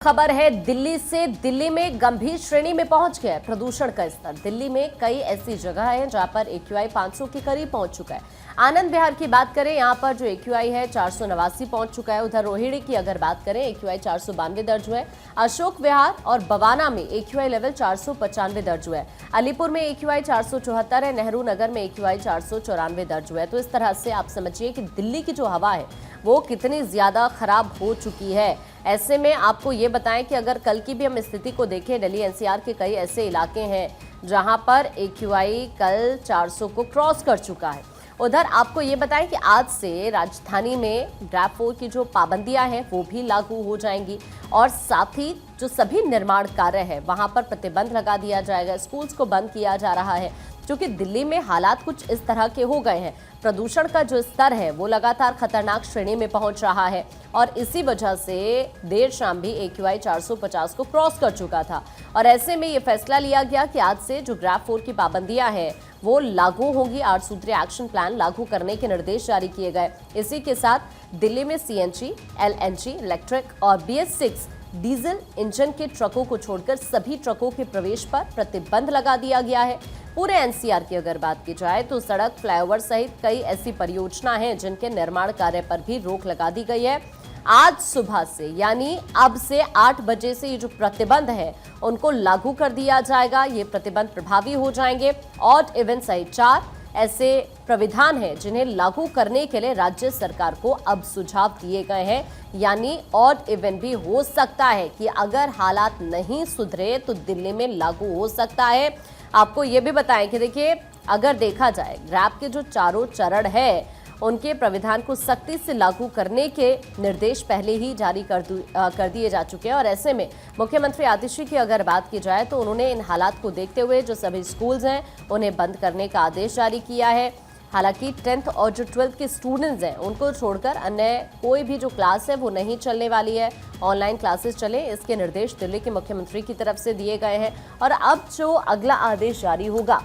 खबर है दिल्ली से। दिल्ली में गंभीर श्रेणी में पहुंच गया है प्रदूषण का स्तर। दिल्ली में कई ऐसी जगह है जहां पर AQI 500 के करीब पहुंच चुका है। आनंद विहार की बात करें, यहां पर जो AQI है 489 पहुंच चुका है। उधर रोहिणी की अगर बात करें, AQI 492 दर्ज हुआ है। अशोक विहार और बवाना में AQI लेवल 495 दर्ज हुआ है। अलीपुर में AQI 474 है। नेहरू नगर में AQI 494 दर्ज हुआ है। तो इस तरह से आप समझिए कि दिल्ली की जो हवा है वो कितनी ज्यादा खराब हो चुकी है। ऐसे में आपको ये बताएं कि अगर कल की भी हम स्थिति को देखें, दिल्ली NCR के कई ऐसे इलाके हैं जहां पर AQI कल 400 को क्रॉस कर चुका है। उधर आपको ये बताएं कि आज से राजधानी में ग्रैब 4 की जो पाबंदियां हैं वो भी लागू हो जाएंगी और साथ ही जो सभी निर्माण कार्य है वहां पर प्रतिबंध लगा दिया जाएगा। स्कूल्स को बंद किया जा रहा है क्योंकि दिल्ली में हालात कुछ इस तरह के हो गए हैं। प्रदूषण का जो स्तर है वो लगातार खतरनाक श्रेणी में पहुंच रहा है और इसी वजह से देर शाम भी AQI 450 को क्रॉस कर चुका था। और ऐसे में ये फैसला लिया गया कि आज से जो ग्रैब 4 की पाबंदियां हैं वो लागू होंगी। 8 सूत्रीय एक्शन प्लान लागू करने के निर्देश जारी किए गए। इसी के साथ दिल्ली में CNG, LNG, इलेक्ट्रिक और BS6 डीजल इंजन के ट्रकों को छोड़कर सभी ट्रकों के प्रवेश पर प्रतिबंध लगा दिया गया है। पूरे NCR की अगर बात की जाए तो सड़क, फ्लाईओवर सहित कई ऐसी परियोजना हैं जिनके निर्माण कार्य पर भी रोक लगा दी गई है। आज सुबह से यानी अब से 8 बजे से ये जो प्रतिबंध है उनको लागू कर दिया जाएगा। ये प्रतिबंध प्रभावी हो जाएंगे। ऑड इवन सहित 4 ऐसे प्राविधान हैं जिन्हें लागू करने के लिए राज्य सरकार को अब सुझाव दिए गए हैं। यानी ऑड इवन भी हो सकता है कि अगर हालात नहीं सुधरे तो दिल्ली में लागू हो सकता है। आपको ये भी बताएं कि देखिए, अगर देखा जाए ग्रैब के जो चारों चरण है उनके प्राविधान को सख्ती से लागू करने के निर्देश पहले ही जारी कर दिए जा चुके हैं। और ऐसे में मुख्यमंत्री आतिशी की अगर बात की जाए तो उन्होंने इन हालात को देखते हुए जो सभी स्कूल्स हैं उन्हें बंद करने का आदेश जारी किया है। हालांकि 10th और जो 12th के स्टूडेंट्स हैं उनको छोड़कर अन्य कोई भी जो क्लास है वो नहीं चलने वाली है। ऑनलाइन क्लासेस चले, इसके निर्देश दिल्ली के मुख्यमंत्री की तरफ से दिए गए हैं। और अब जो अगला आदेश जारी होगा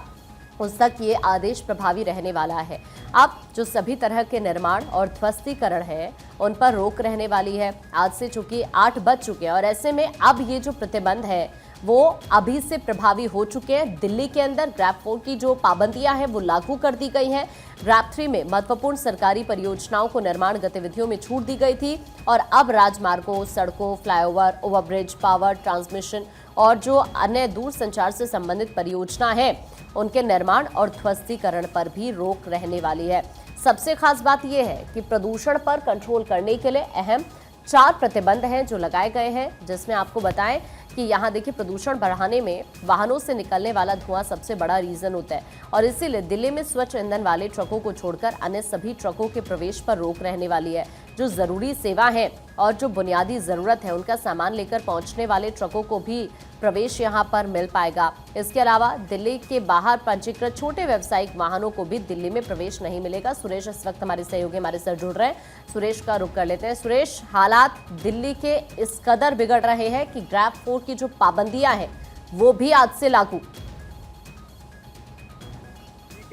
उस तक ये आदेश प्रभावी रहने वाला है। अब जो सभी तरह के निर्माण और ध्वस्तीकरण है उन पर रोक रहने वाली है। आज से चूंकि 8 बज चुके हैं और ऐसे में अब ये जो प्रतिबंध है वो अभी से प्रभावी हो चुके हैं। दिल्ली के अंदर ग्रैब 4 की जो पाबंदियां हैं वो लागू कर दी गई हैं। ग्रैब 3 में महत्वपूर्ण सरकारी परियोजनाओं को निर्माण गतिविधियों में छूट दी गई थी और अब राजमार्गों, सड़कों, फ्लाईओवर, ओवरब्रिज, पावर ट्रांसमिशन और जो अन्य दूर संचार से संबंधित परियोजना है उनके निर्माण और ध्वस्तीकरण पर भी रोक रहने वाली है। सबसे खास बात यह है कि प्रदूषण पर कंट्रोल करने के लिए अहम 4 प्रतिबंध हैं जो लगाए गए हैं, जिसमें आपको बताएं कि यहाँ देखिए प्रदूषण बढ़ाने में वाहनों से निकलने वाला धुआं सबसे बड़ा रीजन होता है और इसीलिए दिल्ली में स्वच्छ ईंधन वाले ट्रकों को छोड़कर अन्य सभी ट्रकों के प्रवेश पर रोक रहने वाली है। जो जरूरी सेवा है और जो बुनियादी जरूरत है उनका सामान लेकर पहुंचने वाले ट्रकों को भी प्रवेश यहां पर मिल पाएगा। इसके अलावा दिल्ली के बाहर पंजीकृत छोटे व्यावसायिक वाहनों को भी दिल्ली में प्रवेश नहीं मिलेगा। सुरेश इस वक्त हमारे सहयोगी हमारे साथ जुड़ रहे हैं, सुरेश का रुख कर लेते हैं। सुरेश, हालात दिल्ली के इस कदर बिगड़ रहे हैं कि ग्रैब 4 की जो पाबंदियां हैं वो भी आज से लागू।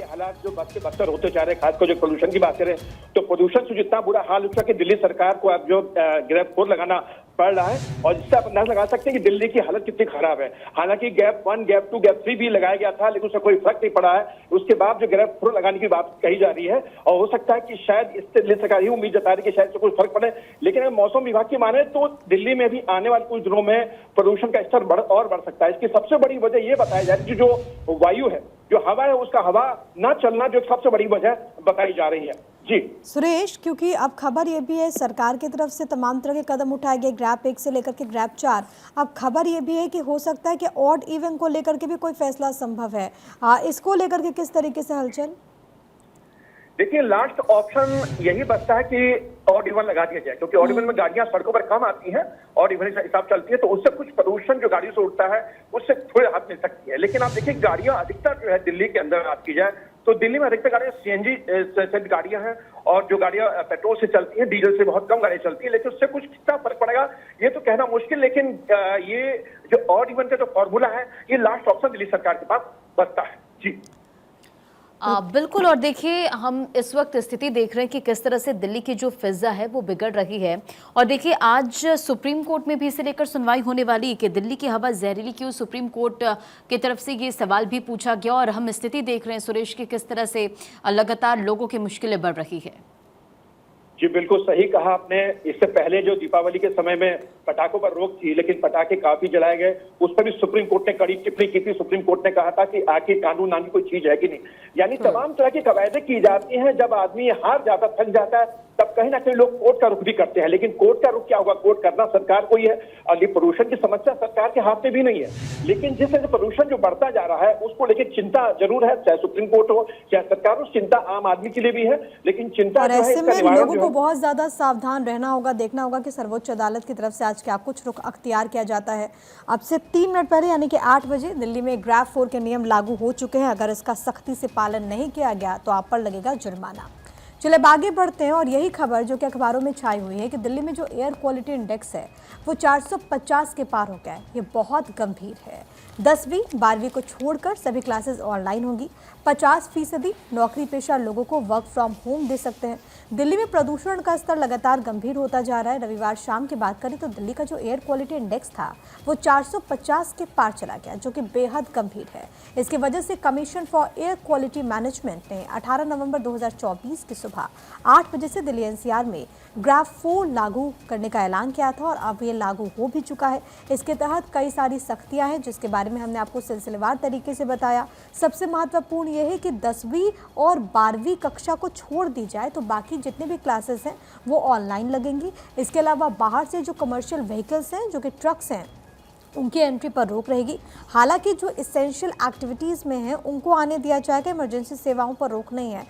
हालात जो बद से बदतर होते जा रहे हैं, खासकर जो प्रदूषण की बात करें तो प्रदूषण से जितना बुरा हाल उसका कि दिल्ली सरकार को अब जो ग्रैब 4 लगाना पड़ रहा है और जिससे आप अंदाजा लगा सकते हैं कि दिल्ली की हालत कितनी खराब है। हालांकि ग्रैब 1, ग्रैब 2, ग्रैब 3 भी लगाया गया था लेकिन उससे कोई फर्क नहीं पड़ा है। उसके बाद जो ग्रैब 4 लगाने की बात कही जा रही है और हो सकता है कि शायद इससे दिल्ली सरकार ही उम्मीद जता रही है कि शायद से कोई फर्क पड़े। लेकिन अगर मौसम विभाग की माने तो दिल्ली में भी आने वाले कुछ दिनों में प्रदूषण का स्तर बढ़ सकता है। इसकी सबसे बड़ी वजह यह बताई जा रही है जो वायु है, जो हवा है, उसका हवा न चलना जो सबसे बड़ी वजह बताई जा रही है। जी सुरेश, क्योंकि अब खबर ये भी है सरकार की तरफ से तमाम तरह के कदम उठाए गए ग्रैब 1 से लेकर के ग्रैब 4। अब खबर ये भी है कि हो सकता है कि ऑड इवन को लेकर के भी कोई फैसला संभव है। इसको लेकर के किस तरीके से हलचल? देखिए, लास्ट ऑप्शन यही बचता है कि ऑड इवन लगा दिया जाए, क्योंकि ऑड इवन में गाड़ियां सड़कों पर कम आती हैं, ऑड इवन हिसाब चलती है तो उससे कुछ प्रदूषण जो गाड़ियों से उठता है उससे थोड़ी राहत मिल सकती है। लेकिन आप देखिए गाड़ियां अधिकतर जो है दिल्ली के अंदर बात की जाए तो दिल्ली में अधिकतर गाड़ियां CNG से गाड़ियां हैं और जो गाड़ियां पेट्रोल से चलती हैं, डीजल से बहुत कम गाड़ियां चलती हैं। लेकिन उससे कुछ कितना फर्क पड़ेगा ये तो कहना मुश्किल। लेकिन ये जो ऑड इवन का जो फॉर्मूला है ये लास्ट ऑप्शन दिल्ली सरकार के पास बचता है। जी बिल्कुल। और देखिए, हम इस वक्त स्थिति देख रहे हैं कि किस तरह से दिल्ली की जो फिजा है वो बिगड़ रही है। और देखिए, आज सुप्रीम कोर्ट में भी इसे लेकर सुनवाई होने वाली है कि दिल्ली की हवा जहरीली क्यों। सुप्रीम कोर्ट की तरफ से ये सवाल भी पूछा गया और हम स्थिति देख रहे हैं सुरेश की किस तरह से लगातार लोगों की मुश्किलें बढ़ रही है। जी बिल्कुल सही कहा आपने। इससे पहले जो दीपावली के समय में पटाखों पर रोक थी, लेकिन पटाखे काफी जलाए गए, उस पर भी सुप्रीम कोर्ट ने कड़ी टिप्पणी की थी। सुप्रीम कोर्ट ने कहा था कि आखिर कानून नाम की कोई चीज है कि नहीं। यानी तमाम तरह की कवायदे की जाती हैं। जब आदमी हार जाता, थक जाता है, तब कहीं ना कहीं लोग कोर्ट का रुख भी करते हैं। लेकिन कोर्ट का रुख क्या होगा? कोर्ट करना सरकार को ही है। और ये प्रदूषण की समस्या सरकार के हाथ में भी नहीं है। लेकिन जिस तरह से प्रदूषण जो बढ़ता जा रहा है उसको लेकर चिंता जरूर है, चाहे सुप्रीम कोर्ट हो चाहे सरकार हो। चिंता आम आदमी के लिए भी है, लेकिन चिंता और जो है ऐसे इसका में निवारण लोगों जो को है बहुत ज्यादा सावधान रहना होगा, देखना होगा कि सर्वोच्च अदालत की तरफ से आज क्या कुछ रुख अख्तियार किया जाता है। अब से 3 मिनट पहले यानी कि 8 बजे दिल्ली में ग्रैब 4 के नियम लागू हो चुके हैं। अगर इसका सख्ती से पालन नहीं किया गया तो आप पर लगेगा जुर्माना। चलिए अब आगे बढ़ते हैं और यही खबर जो कि अखबारों में छाई हुई है कि दिल्ली में जो एयर क्वालिटी इंडेक्स है वो 450 के पार हो गया है। ये बहुत गंभीर है। 10वीं 12वीं को छोड़कर सभी क्लासेस ऑनलाइन होंगी। 50% नौकरी पेशा लोगों को वर्क फ्रॉम होम दे सकते हैं। दिल्ली में प्रदूषण का स्तर लगातार गंभीर होता जा रहा है। रविवार शाम की बात करें तो दिल्ली का जो एयर क्वालिटी इंडेक्स था वो 450 के पार चला गया, जो कि बेहद गंभीर है। इसकी वजह से commission for air quality management ने 18 नवंबर 2024 की सुबह 8 बजे से दिल्ली एनसीआर में ग्रैब 4 लागू करने का ऐलान किया था और अब ये लागू हो भी चुका है। इसके तहत कई सारी सख्तियां हैं जिसके बारे में हमने आपको सिलसिलेवार तरीके से बताया। सबसे महत्वपूर्ण ये है कि 10वीं और 12वीं कक्षा को छोड़ दी जाए तो बाकी जितने भी क्लासेस हैं वो ऑनलाइन लगेंगी। इसके अलावा बाहर से जो कमर्शियल व्हीकल्स हैं, जो कि ट्रक्स हैं, उनकी एंट्री पर रोक रहेगी। हालांकि जो इसेंशियल एक्टिविटीज़ में हैं उनको आने दिया जाएगा, इमरजेंसी सेवाओं पर रोक नहीं है।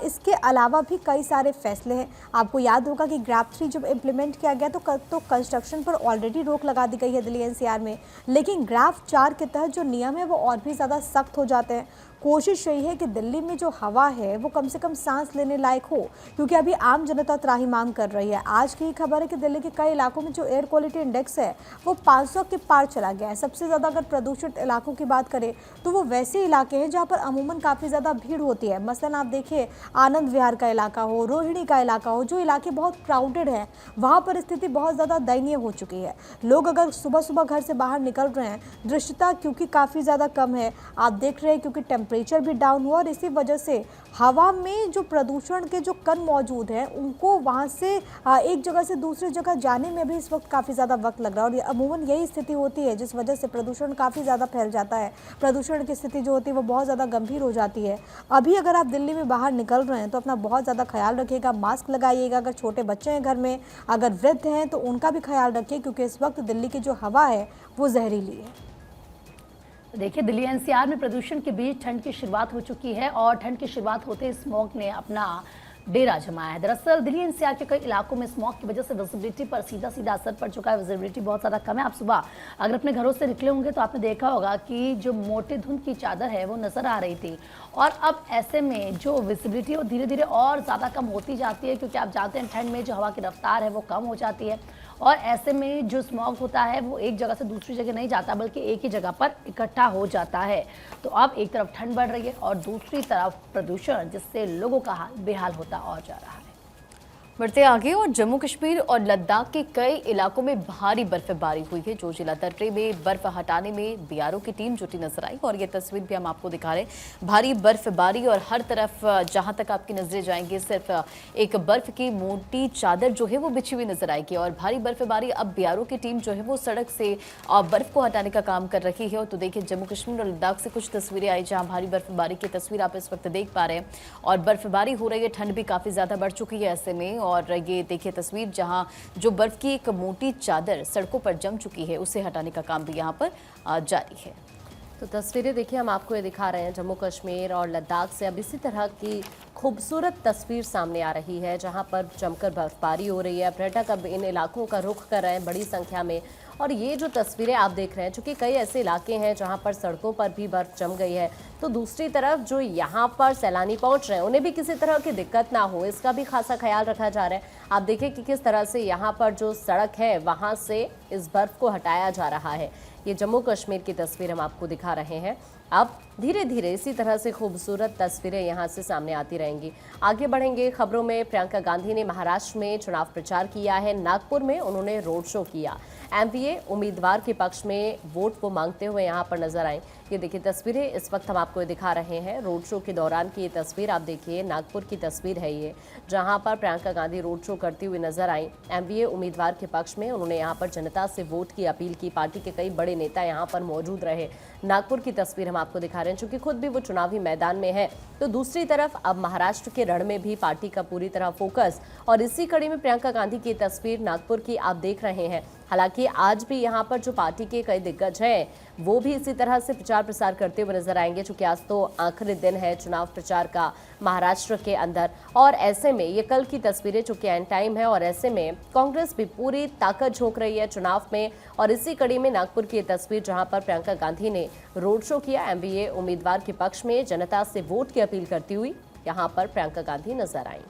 इसके अलावा भी कई सारे फैसले हैं। आपको याद होगा कि ग्रैब 3 जब इम्प्लीमेंट किया गया तो कंस्ट्रक्शन पर ऑलरेडी रोक लगा दी गई है दिल्ली एनसीआर में, लेकिन ग्रैब 4 के तहत जो नियम है वो और भी ज़्यादा सख्त हो जाते हैं। कोशिश यही है कि दिल्ली में जो हवा है वो कम से कम सांस लेने लायक हो, क्योंकि अभी आम जनता त्राहिमाम कर रही है। आज की खबर है कि दिल्ली के कई इलाकों में जो एयर क्वालिटी इंडेक्स है वो 500 के पार चला गया है। सबसे ज़्यादा अगर प्रदूषित इलाकों की बात करें तो वो वैसे इलाके हैं जहाँ पर अमूमन काफ़ी ज़्यादा भीड़ होती है। मसलन आप देखिए आनंद विहार का इलाका हो, रोहिणी का इलाका हो, जो इलाके बहुत क्राउडेड हैं, वहाँ पर स्थिति बहुत ज़्यादा दयनीय हो चुकी है। लोग अगर सुबह सुबह घर से बाहर निकल रहे हैं, दृश्यता क्योंकि काफ़ी ज़्यादा कम है, आप देख रहे हैं, क्योंकि टेम्परेचर भी डाउन हुआ और इसी वजह से हवा में जो प्रदूषण के जो कण मौजूद हैं उनको वहाँ से एक जगह से दूसरी जगह जाने में भी इस वक्त काफ़ी ज़्यादा वक्त लग रहा है। और अमूमन यही स्थिति होती है जिस वजह से प्रदूषण काफ़ी ज़्यादा फैल जाता है। प्रदूषण की स्थिति जो होती है वो बहुत ज़्यादा गंभीर हो जाती है। अभी अगर आप दिल्ली में बाहर निकल रहे हैं तो अपना बहुत ज़्यादा ख्याल रखिएगा, मास्क लगाइएगा। अगर छोटे बच्चे हैं घर में, अगर वृद्ध हैं तो उनका भी ख्याल रखिए, क्योंकि इस वक्त दिल्ली की जो हवा है वो जहरीली है। देखिए, दिल्ली एनसीआर में प्रदूषण के बीच ठंड की शुरुआत हो चुकी है और ठंड की शुरुआत होते ही स्मॉग ने अपना डेरा जमाया है। दरअसल दिल्ली एनसीआर के कई इलाकों में स्मॉग की वजह से विजिबिलिटी पर सीधा असर पड़ चुका है। विजिबिलिटी बहुत ज़्यादा कम है। आप सुबह अगर अपने घरों से निकले होंगे तो आपने देखा होगा कि जो मोटे धुंध की चादर है वो नज़र आ रही थी। और अब ऐसे में जो विजिबिलिटी वो धीरे धीरे और ज़्यादा कम होती जाती है, क्योंकि आप जानते हैं ठंड में जो हवा की रफ्तार है वो कम हो जाती है और ऐसे में जो स्मॉग होता है वो एक जगह से दूसरी जगह नहीं जाता, बल्कि एक ही जगह पर इकट्ठा हो जाता है। तो अब एक तरफ ठंड बढ़ रही है और दूसरी तरफ प्रदूषण, जिससे लोगों का हाल बेहाल होता और जा रहा है। बढ़ते आगे और जम्मू कश्मीर और लद्दाख के कई इलाकों में भारी बर्फबारी हुई है। जो जिला दर्रे में बर्फ हटाने में बीआरओ की टीम जुटी नजर आई और ये तस्वीर भी हम आपको दिखा रहे हैं। भारी बर्फबारी और हर तरफ जहां तक आपकी नजरें जाएंगी सिर्फ एक बर्फ की मोटी चादर जो है वो बिछी हुई नजर आएगी। और भारी बर्फबारी, अब बीआरओ की टीम जो है वो सड़क से बर्फ को हटाने का काम कर रही है। तो देखिए, जम्मू कश्मीर और लद्दाख से कुछ तस्वीरें आई जहाँ भारी बर्फबारी की तस्वीर आप इस वक्त देख पा रहे हैं और बर्फबारी हो रही है। ठंड भी काफी ज्यादा बढ़ चुकी है ऐसे में। और ये देखिए तस्वीर जहां जो बर्फ की एक मोटी चादर सड़कों पर जम चुकी है उसे हटाने का काम भी यहां पर जारी है। तो तस्वीरें देखिए हम आपको ये दिखा रहे हैं जम्मू कश्मीर और लद्दाख से। अब इसी तरह की खूबसूरत तस्वीर सामने आ रही है जहां पर जमकर बर्फबारी हो रही है। पर्यटक अब इन इलाकों का रुख कर रहे हैं बड़ी संख्या में। और ये जो तस्वीरें आप देख रहे हैं, चूंकि कई ऐसे इलाके हैं जहां पर सड़कों पर भी बर्फ जम गई है, तो दूसरी तरफ जो यहाँ पर सैलानी पहुंच रहे हैं उन्हें भी किसी तरह की दिक्कत ना हो, इसका भी खासा ख्याल रखा जा रहा है। आप देखिए कि किस तरह से यहाँ पर जो सड़क है वहाँ से इस बर्फ को हटाया जा रहा है। ये जम्मू कश्मीर की तस्वीर हम आपको दिखा रहे हैं। अब धीरे धीरे इसी तरह से खूबसूरत तस्वीरें यहां से सामने आती रहेंगी। आगे बढ़ेंगे खबरों में। प्रियंका गांधी ने महाराष्ट्र में चुनाव प्रचार किया है। नागपुर में उन्होंने रोड शो किया। एमपीए उम्मीदवार के पक्ष में वोट को मांगते हुए यहां पर नजर आए। ये देखिए तस्वीरें इस वक्त हम आपको दिखा रहे हैं। रोड शो के दौरान की ये तस्वीर आप देखिए, नागपुर की तस्वीर है ये, जहां पर प्रियंका गांधी रोड शो करती हुई नजर आई। एमपीए उम्मीदवार के पक्ष में उन्होंने यहां पर जनता से वोट की अपील की। पार्टी के कई बड़े नेता यहां पर मौजूद रहे। नागपुर की तस्वीर हम आपको दिखा रहे हैं। चूंकि खुद भी वो चुनावी मैदान में है, तो दूसरी तरफ अब महाराष्ट्र के रण में भी पार्टी का पूरी तरह फोकस, और इसी कड़ी में प्रियंका गांधी की तस्वीर नागपुर की आप देख रहे हैं। हालांकि आज भी यहां पर जो पार्टी के कई दिग्गज हैं वो भी इसी तरह से प्रचार प्रसार करते हुए नजर आएंगे, चूंकि आज तो आखिरी दिन है चुनाव प्रचार का महाराष्ट्र के अंदर। और ऐसे में ये कल की तस्वीरें चूंकि एंड टाइम है, और ऐसे में कांग्रेस भी पूरी ताकत झोंक रही है चुनाव में। और इसी कड़ी में नागपुर की ये तस्वीर जहां पर प्रियंका गांधी ने रोड शो किया, एमपीए उम्मीदवार के पक्ष में जनता से वोट की अपील करती हुई यहां पर प्रियंका गांधी नजर आई।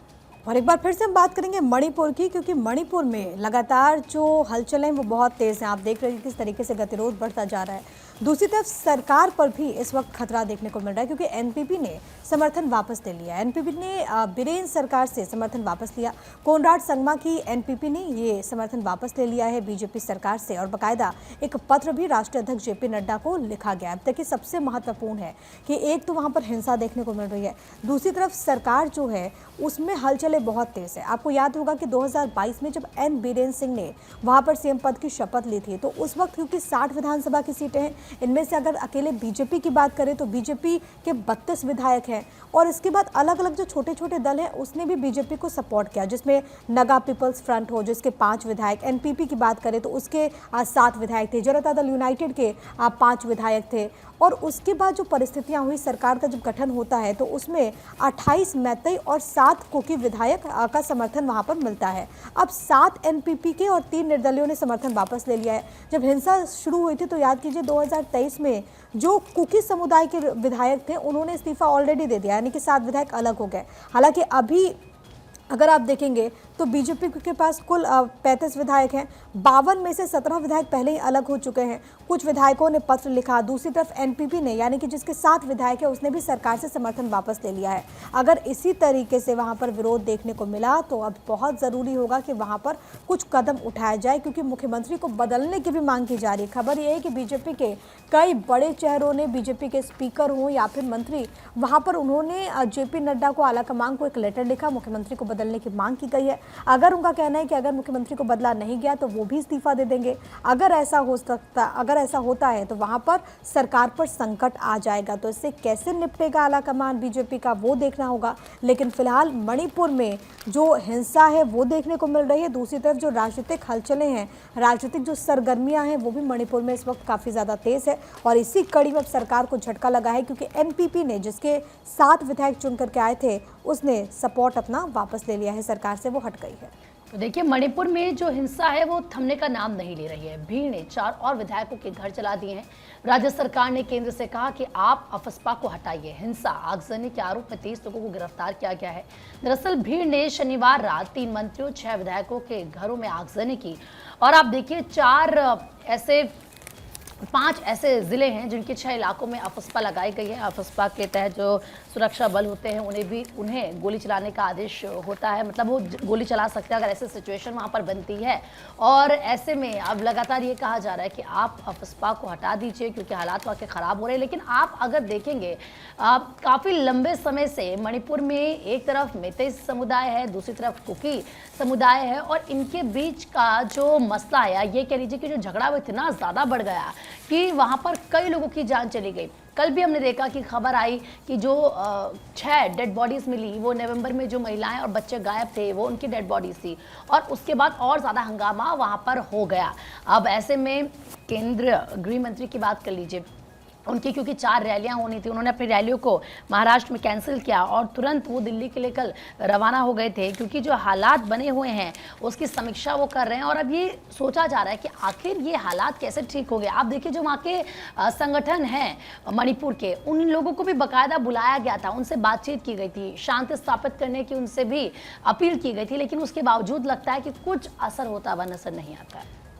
और एक बार फिर से हम बात करेंगे मणिपुर की, क्योंकि मणिपुर में लगातार जो हलचल है वो बहुत तेज है। आप देख रहे हैं किस तरीके से गतिरोध बढ़ता जा रहा है। दूसरी तरफ सरकार पर भी इस वक्त खतरा देखने को मिल रहा है, क्योंकि एनपीपी ने समर्थन वापस ले लिया। एनपीपी ने बीरेन सरकार से समर्थन वापस लिया। कोनराड संगमा की एनपीपी ने ये समर्थन वापस ले लिया है बीजेपी सरकार से, और बाकायदा एक पत्र भी राष्ट्रीय अध्यक्ष जेपी नड्डा को लिखा गया। अब तक ये सबसे महत्वपूर्ण है कि एक तो वहाँ पर हिंसा देखने को मिल रही है, दूसरी तरफ सरकार जो है उसमें हलचलें बहुत तेज है। आपको याद होगा कि 2022 में जब एन बीरेन सिंह ने वहाँ पर सीएम पद की शपथ ली थी, तो उस वक्त क्योंकि 60 विधानसभा की सीटें हैं, इनमें से अगर अकेले बीजेपी की बात करें तो बीजेपी के 32 विधायक हैं, और इसके बाद अलग अलग जो छोटे छोटे दल हैं उसने भी बीजेपी को सपोर्ट किया, जिसमें नगा पीपल्स फ्रंट हो जिसके 5 विधायक, एनपीपी की बात करें तो उसके 7 विधायक थे, जनता दल यूनाइटेड के 5 विधायक थे। और उसके बाद जो परिस्थितियां हुई, सरकार का जब गठन होता है तो उसमें 28 मैतई और 7 कुकी विधायक का समर्थन वहां पर मिलता है। अब 7 एनपीपी के और 3 निर्दलीयों ने समर्थन वापस ले लिया है। जब हिंसा शुरू हुई थी तो याद कीजिए 2023 में जो कुकी समुदाय के विधायक थे उन्होंने इस्तीफा ऑलरेडी दे दिया, यानी कि 7 विधायक अलग हो गए। हालांकि अभी अगर आप देखेंगे तो बीजेपी के पास कुल 35 विधायक हैं, 52 में से 17 विधायक पहले ही अलग हो चुके हैं। कुछ विधायकों ने पत्र लिखा। दूसरी तरफ एनपीपी ने, यानी कि जिसके 7 विधायक है, उसने भी सरकार से समर्थन वापस ले लिया है। अगर इसी तरीके से वहां पर विरोध देखने को मिला तो अब बहुत ज़रूरी होगा कि वहां पर कुछ कदम उठाया जाए, क्योंकि मुख्यमंत्री को बदलने की भी मांग की जा रही है। खबर यह है कि बीजेपी के कई बड़े चेहरों ने, बीजेपी के स्पीकर हों या फिर मंत्री, वहाँ पर उन्होंने जेपी नड्डा को, आलाकमान को एक लेटर लिखा, मुख्यमंत्री को बदलने की मांग की गई है। अगर उनका कहना है कि अगर मुख्यमंत्री को बदला नहीं गया तो वो भी इस्तीफा दे देंगे। अगर ऐसा होता है तो वहां पर सरकार पर संकट आ जाएगा। तो इससे कैसे निपटेगा आलाकमान बीजेपी का, वो देखना होगा। लेकिन फिलहाल मणिपुर में जो हिंसा है वो देखने को मिल रही है। दूसरी तरफ जो राजनीतिक हलचलें हैं, राजनीतिक जो सरगर्मियां हैं, वो भी मणिपुर में इस वक्त काफ़ी ज़्यादा तेज है। और इसी कड़ी में अब सरकार को झटका लगा है, क्योंकि एनपीपी ने, जिसके 7 विधायक चुन करके आए थे, उसने सपोर्ट अपना वापस ले लिया है सरकार से, वो हट गई है। तो देखिए मणिपुर में जो हिंसा है वो थमने का नाम नहीं ले रही है। भीड़ ने 4 और विधायकों के घर जला दिए हैं। राज्य सरकार ने केंद्र से कहा कि आप अफस्पा को हटाइए। हिंसा, आगजनी के आरोप में 23 लोगों को गिरफ्तार किया गया है। दरअसल भीड़ ने शनिवार रात 3 मंत्रियों, 6 विधायकों के घरों में आगजनी की। और आप देखिए 5 ऐसे ज़िले हैं जिनके 6 इलाकों में अफस्पा लगाई गई है। अफस्पा के तहत जो सुरक्षा बल होते हैं उन्हें गोली चलाने का आदेश होता है, मतलब वो गोली चला सकते हैं अगर ऐसी सिचुएशन वहाँ पर बनती है। और ऐसे में अब लगातार ये कहा जा रहा है कि आप अफस्पा को हटा दीजिए, क्योंकि हालात वहाँ के ख़राब हो रहे हैं। लेकिन आप अगर देखेंगे काफ़ी लंबे समय से मणिपुर में एक तरफ मेतई समुदाय है, दूसरी तरफ कुकी समुदाय है, और इनके बीच का जो मसला है, या ये कह लीजिए कि जो झगड़ा वो इतना ज़्यादा बढ़ गया कि वहाँ पर कई लोगों की जान चली गई। कल भी हमने देखा कि खबर आई कि जो 6 डेड बॉडीज़ मिली, वो नवंबर में जो महिलाएं और बच्चे गायब थे वो उनकी डेड बॉडीज़ थी, और उसके बाद और ज़्यादा हंगामा वहाँ पर हो गया। अब ऐसे में केंद्रीय गृह मंत्री की बात कर लीजिए, उनकी क्योंकि 4 रैलियां होनी थी, उन्होंने अपनी रैलियों को महाराष्ट्र में कैंसिल किया और तुरंत वो दिल्ली के लिए कल रवाना हो गए थे, क्योंकि जो हालात बने हुए हैं उसकी समीक्षा वो कर रहे हैं। और अब ये सोचा जा रहा है कि आखिर ये हालात कैसे ठीक हो गए। आप देखिए जो वहाँ के संगठन हैं मणिपुर के, उन लोगों को भी बाकायदा बुलाया गया था, उनसे बातचीत की गई थी, शांति स्थापित करने की उनसे भी अपील की गई थी, लेकिन उसके बावजूद लगता है कि कुछ असर होता हुआ नजर नहीं आता है।